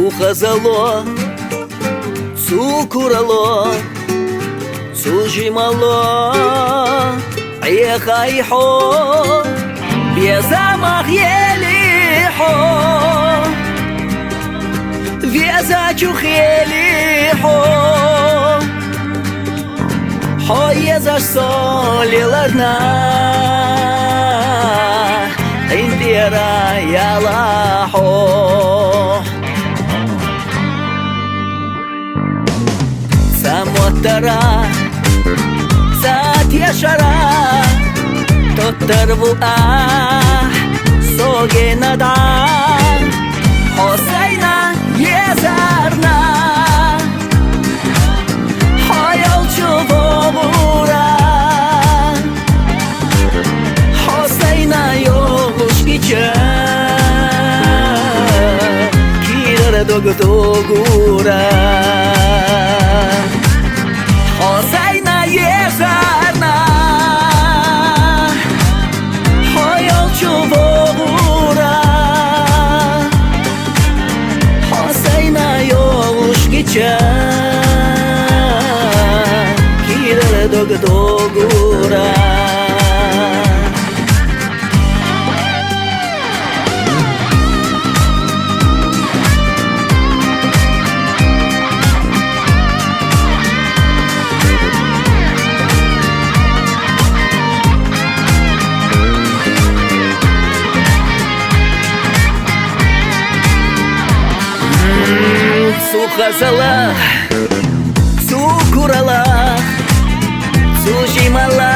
Сухозало, цукурало, сужимало, ехайхо, безамах елихо, везачух елихо, хоезаш солиларна, индира ялахо. Самотара, сатьяшара, тотарвуа, согенада, хосайна езарна, хаялчувомура, хосайна йогушкича, кирара догдогура. Хосайна езарна, хоялчувомура, хосайна йогушкича, кирара догдогура. Сухозала, цукурала, сужимала,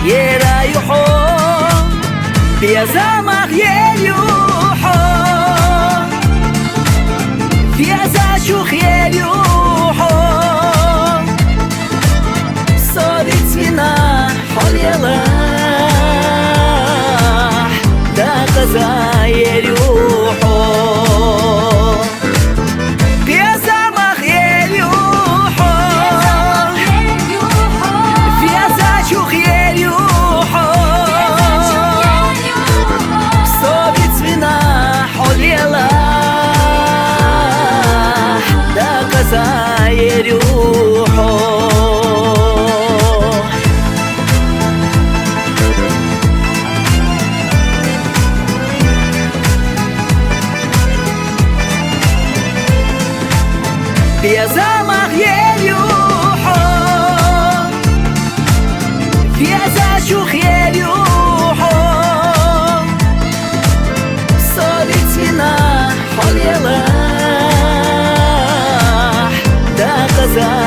ераюхо, безамах елюхо, везачух елюхо, совицвина холела, да каза елюхо. Безамах елюхо, везачух елюхо, совицвина холела, да каза.